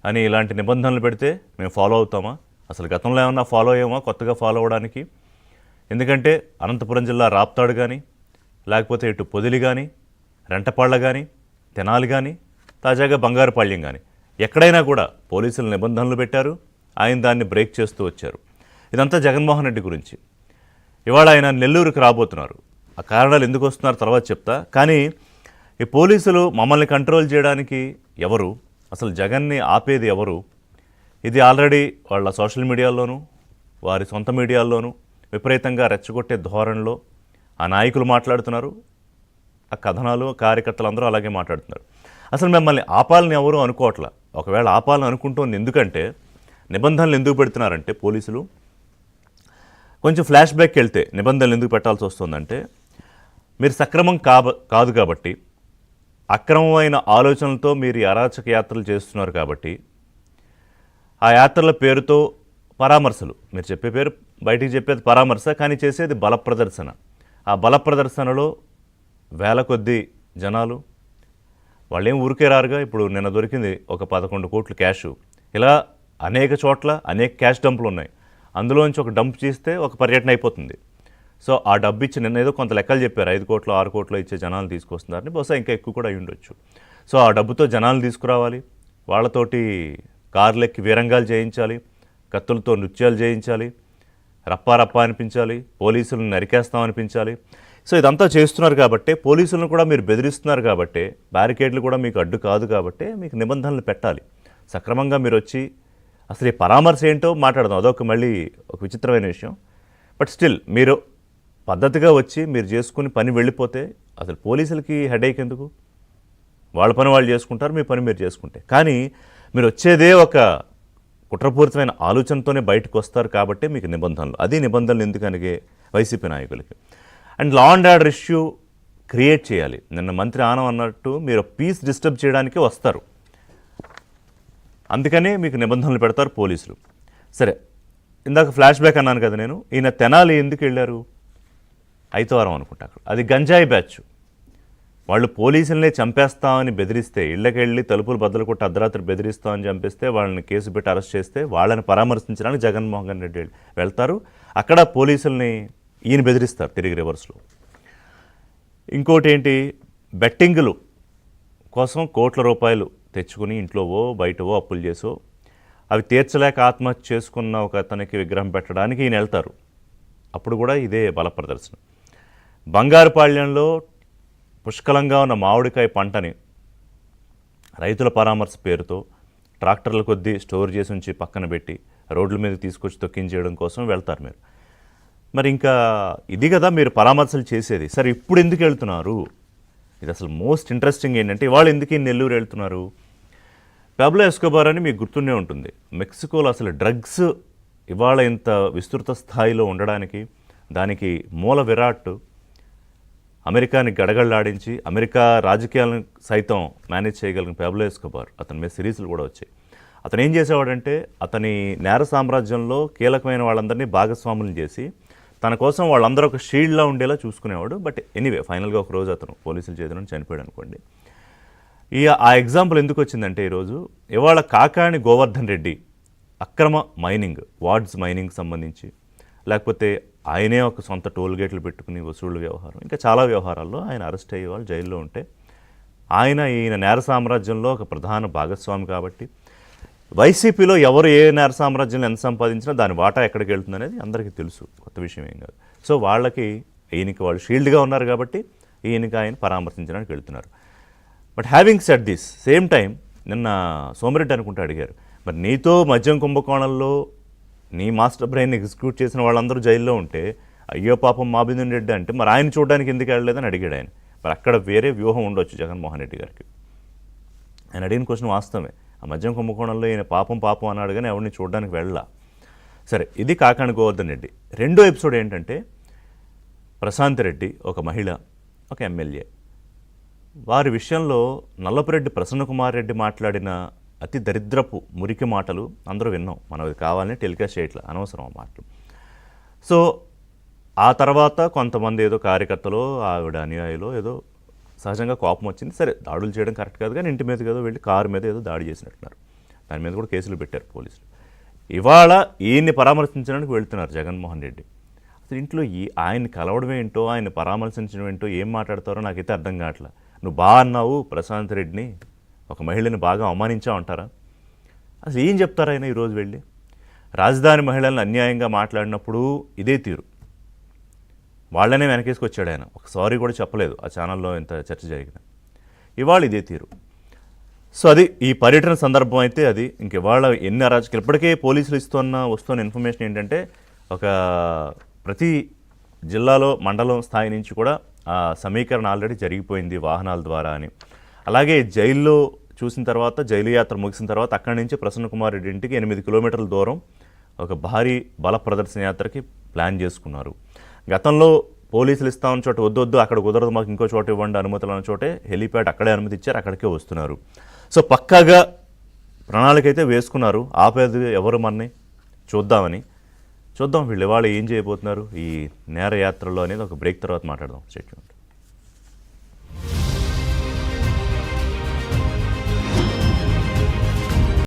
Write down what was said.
అని ఇలాంటి నిబంధనలు పెడితే మేము ఫాలో అవుతామా? అసలు గతంలో ఏమన్నా ఫాలో అయ్యామా కొత్తగా ఫాలో అవ్వడానికి? ఎందుకంటే అనంతపురం జిల్లా రాప్తాడు కానీ, లేకపోతే ఇటు పొదిలి కానీ, రెంటపాళ్ళ కానీ, తెనాలి కానీ, తాజాగా బంగారుపాళ్యం కానీ ఎక్కడైనా కూడా పోలీసులు నిబంధనలు పెట్టారు, ఆయన దాన్ని బ్రేక్ చేస్తూ వచ్చారు. ఇదంతా జగన్మోహన్ రెడ్డి గురించి. ఇవాళ ఆయన నెల్లూరుకి రాబోతున్నారు. ఆ కారణాలు ఎందుకు వస్తున్నారు తర్వాత చెప్తా. కానీ ఈ పోలీసులు మమ్మల్ని కంట్రోల్ చేయడానికి ఎవరు, అసలు జగన్ని ఆపేది ఎవరు, ఇది ఆల్రెడీ వాళ్ళ సోషల్ మీడియాల్లోనూ వారి సొంత మీడియాల్లోనూ విపరీతంగా రెచ్చగొట్టే ధోరణిలో ఆ నాయకులు మాట్లాడుతున్నారు, ఆ కథనాలు కార్యకర్తలు అందరూ అలాగే మాట్లాడుతున్నారు. అసలు మిమ్మల్ని ఆపాలని ఎవరు అనుకోవట్లా. ఒకవేళ ఆపాలని అనుకుంటుంది ఎందుకంటే నిబంధనలు ఎందుకు పెడుతున్నారంటే పోలీసులు కొంచెం ఫ్లాష్ బ్యాక్ వెళ్తే నిబంధనలు ఎందుకు పెట్టాల్సి వస్తుందంటే మీరు సక్రమం కాదు కాబట్టి, అక్రమమైన ఆలోచనలతో మీరు అరాచక యాత్రలు చేస్తున్నారు కాబట్టి, ఆ యాత్రల పేరుతో పరామర్శలు, మీరు చెప్పే పేరు బయటికి చెప్పేది పరామర్శ, కానీ చేసేది బల ప్రదర్శన. ఆ బల ప్రదర్శనలో వేల కొద్దీ జనాలు వాళ్ళేం ఊరికే రారుగా. ఇప్పుడు నిన్న దొరికింది ఒక 11 కోట్లు క్యాషు. ఇలా అనేక చోట్ల అనేక క్యాష్ డంపులు ఉన్నాయి. అందులోంచి ఒక డంప్ చేస్తే ఒక పర్యటన అయిపోతుంది. సో ఆ డబ్బు ఇచ్చి నిన్న ఏదో కొంత లెక్కలు చెప్పారు, 5 కోట్లు 6 కోట్లు ఇచ్చే జనాలు తీసుకొస్తున్నారని. బహుశా ఇంకా ఎక్కువ కూడా అయి ఉండొచ్చు. సో ఆ డబ్బుతో జనాలు తీసుకురావాలి, వాళ్ళతోటి కార్లెక్కి వీరంగాలు చేయించాలి, కత్తులతో నృత్యాలు చేయించాలి, రప్పా అనిపించాలి, పోలీసులను నరికేస్తాం అనిపించాలి. సో ఇదంతా చేస్తున్నారు కాబట్టి, పోలీసులను కూడా మీరు బెదిరిస్తున్నారు కాబట్టి, బ్యారికేడ్లు కూడా మీకు అడ్డు కాదు కాబట్టి మీకు నిబంధనలు పెట్టాలి. సక్రమంగా మీరు వచ్చి అసలు ఈ పరామర్శ ఏంటో మాట్లాడదాం, అదొక మళ్ళీ ఒక విచిత్రమైన విషయం. బట్ స్టిల్ మీరు పద్ధతిగా వచ్చి మీరు చేసుకుని పని వెళ్ళిపోతే అసలు పోలీసులకి హెడేక్ ఎందుకు? వాళ్ళ పని వాళ్ళు చేసుకుంటారు, మీ పని మీరు చేసుకుంటే. కానీ మీరు వచ్చేదే ఒక కుట్రపూరితమైన ఆలోచనతోనే బయటకు వస్తారు కాబట్టి మీకు నిబంధనలు. అది నిబంధనలు ఎందుకనిగే వైసీపీ నాయకులకి. And law and order issue create చేయాలి. నిన్న మంత్రి ఆనం అన్నట్టు మీరు పీస్ డిస్టర్బ్ చేయడానికి వస్తారు, అందుకనే మీకు నిబంధనలు పెడతారు పోలీసులు. సరే, ఇందాక ఫ్లాష్ బ్యాక్ అన్నాను కదా నేను. ఈయన తెనాలి ఎందుకు వెళ్ళారు? ఐతవారం అనుకుంటా. అది గంజాయి బ్యాచ్. వాళ్ళు పోలీసులనే చంపేస్తామని బెదిరిస్తే, ఇళ్ళకెళ్ళి తలుపులు బద్దలు కొట్టి అర్ధరాత్రి బెదిరిస్తామని చంపిస్తే, వాళ్ళని కేసు పెట్టి అరెస్ట్ చేస్తే, వాళ్ళని పరామర్శించడానికి జగన్మోహన్ రెడ్డి వెళ్తారు. అక్కడ పోలీసుల్ని ఈయన బెదిరిస్తారు తిరిగి రివర్స్లో. ఇంకోటి ఏంటి, బెట్టింగులు కోసం కోట్ల రూపాయలు తెచ్చుకుని ఇంట్లోవో బయటవో అప్పులు చేసో అవి తీర్చలేక ఆత్మహత్య చేసుకున్న ఒక అతనికి విగ్రహం పెట్టడానికి ఈయన వెళ్తారు. అప్పుడు కూడా ఇదే బల ప్రదర్శన. బంగారుపాళ్యంలో పుష్కలంగా ఉన్న మామిడికాయ పంటని రైతుల పరామర్శ పేరుతో ట్రాక్టర్ల కొద్దీ స్టోర్ చేసి ఉంచి పక్కన పెట్టి రోడ్ల మీద తీసుకొచ్చి తొక్కించేయడం కోసం వెళ్తారు మీరు. మరి ఇంకా ఇది కదా మీరు పరామర్శలు చేసేది. సరే, ఇప్పుడు ఎందుకు వెళ్తున్నారు? ఇది అసలు మోస్ట్ ఇంట్రెస్టింగ్ ఏంటంటే, ఇవాళ ఎందుకు ఈ నెల్లూరు వెళ్తున్నారు? పాబ్లో ఎస్కోబార్ అని మీకు గుర్తుండే ఉంటుంది. మెక్సికోలో అసలు డ్రగ్స్ ఇవాళ ఇంత విస్తృత స్థాయిలో ఉండడానికి దానికి మూల విరాట్ అమెరికాని గడగడలాడించి అమెరికా రాజకీయాలను సైతం మేనేజ్ చేయగలిగిన పాబ్లో ఎస్కోబార్. అతని మీద సిరీస్లు కూడా వచ్చాయి. అతను ఏం చేసేవాడంటే అతని నేర సామ్రాజ్యంలో కీలకమైన వాళ్ళందరినీ భాగస్వాములు చేసి తన కోసం వాళ్ళందరూ ఒక షీల్డ్లా ఉండేలా చూసుకునేవాడు. బట్ ఎనీవే ఫైనల్గా ఒక రోజు అతను పోలీసుల చేతిలో చనిపోయాడు అనుకోండి. ఆ ఎగ్జాంపుల్ ఎందుకు వచ్చిందంటే ఈరోజు ఇవాళ కాకాణి గోవర్ధన్ రెడ్డి అక్రమ మైనింగ్, వార్డ్స్ మైనింగ్ సంబంధించి, లేకపోతే ఆయనే ఒక సొంత టోల్ గేట్లు పెట్టుకుని వసూళ్ల వ్యవహారం, ఇంకా చాలా వ్యవహారాల్లో ఆయన అరెస్ట్ అయ్యే వాళ్ళు జైల్లో ఉంటే ఈయన నేర సామ్రాజ్యంలో ఒక ప్రధాన భాగస్వామి కాబట్టి వైసీపీలో ఎవరు ఏ నేర సామ్రాజ్యంలో ఎంత సంపాదించినా దాని వాటా ఎక్కడికి వెళ్తుంది అనేది అందరికీ తెలుసు, కొత్త విషయం ఏం కాదు. సో వాళ్ళకి ఈయనకి వాళ్ళు షీల్డ్గా ఉన్నారు కాబట్టి ఈయనకి ఆయన పరామర్శించడానికి వెళ్తున్నారు. But having said this same time నిన్న సోమిరెడ్డి అనుకుంటూ అడిగారు, మరి నీతో మద్యం కుంభకోణంలో నీ మాస్టర్ బ్రెయిన్ ఎగ్జిక్యూట్ చేసిన వాళ్ళందరూ జైల్లో ఉంటే అయ్యో పాపం మాబిందన్ రెడ్డి అంటే మరి ఆయన చూడడానికి ఎందుకు వెళ్ళలేదని అడిగాడు ఆయన. మరి అక్కడ వేరే వ్యూహం ఉండొచ్చు జగన్మోహన్ రెడ్డి గారికి. ఆయన అడిగిన క్వశ్చన్ వాస్తవమే. ఆ మద్యం కుంభకోణంలో ఈయన పాపం అన్నాడు కానీ ఎవరిని చూడడానికి వెళ్ళా. సరే, ఇది కాకాణి గోవర్ధన్ రెడ్డి. రెండో ఎపిసోడ్ ఏంటంటే ప్రశాంత్ రెడ్డి ఒక మహిళ, ఒక ఎమ్మెల్యే, వారి విషయంలో నల్లపురెడ్డి ప్రసన్నకుమార్ రెడ్డి మాట్లాడిన అతి దరిద్రపు మురికి మాటలు అందరూ విన్నాం. మనం అది కావాలని టెలికాస్ట్ చేయట్లా, అనవసరం ఆ మాటలు. సో ఆ తర్వాత కొంతమంది ఏదో కార్యకర్తలు ఆవిడ అనుయాయులు ఏదో సహజంగా కోపం వచ్చింది. సరే, దాడులు చేయడం కరెక్ట్ కాదు కానీ ఇంటి మీద ఏదో వెళ్ళి కారు మీద ఏదో దాడి చేసినట్టున్నారు. దాని మీద కూడా కేసులు పెట్టారు పోలీసులు. ఇవాళ ఈయన్ని పరామర్శించడానికి వెళ్తున్నారు జగన్మోహన్ రెడ్డి. అసలు ఇంట్లో ఆయన్ని కలవడం ఏంటో, ఆయన పరామర్శించడం ఏంటో, ఏం మాట్లాడతారో నాకైతే అర్థం కావట్లేదు. నువ్వు బాగా అన్నావు ప్రశాంత్ రెడ్డిని, ఒక మహిళని బాగా అవమానించావు అంటారా? అసలు ఏం చెప్తారు ఆయన ఈరోజు వెళ్ళి? రాజధాని మహిళలను అన్యాయంగా మాట్లాడినప్పుడు ఇదే తీరు, వాళ్ళనే వెనకేసుకొచ్చాడు ఆయన. ఒక సారీ కూడా చెప్పలేదు ఆ ఛానల్లో ఇంత చర్చ జరిగిన. ఇవాళ ఇదే తీరు. సో అది ఈ పర్యటన సందర్భం అయితే అది. ఇంక ఇవాళ ఎన్ని అరాచకాలు ఇప్పటికే పోలీసులు వస్తున్న ఇన్ఫర్మేషన్ ఏంటంటే, ఒక ప్రతి జిల్లాలో మండలం స్థాయి నుంచి కూడా ఆ సమీకరణ ఆల్రెడీ జరిగిపోయింది వాహనాల ద్వారా అని. అలాగే జైల్లో చూసిన తర్వాత, జైలు యాత్ర ముగిసిన తర్వాత అక్కడి నుంచి ప్రసన్న కుమార్ రెడ్డి ఇంటికి 8 కిలోమీటర్ల దూరం ఒక భారీ బల ప్రదర్శన యాత్రకి ప్లాన్ చేసుకున్నారు. గతంలో పోలీసులు ఇస్తామన్న చోట వద్దు అక్కడ కుదరదు మాకు ఇంకో చోట ఇవ్వండి అనుమతులు అన్న చోటే హెలీప్యాడ్ అక్కడే అనుమతి ఇచ్చారు, అక్కడికే వస్తున్నారు. సో పక్కాగా ప్రణాళిక అయితే వేసుకున్నారు, ఆపేది ఎవరు మనని చూద్దాం వీళ్ళు ఇవాళ ఏం చేయబోతున్నారు ఈ నేర యాత్రలో అనేది ఒక బ్రేక్ తర్వాత మాట్లాడదాం. స్టేట్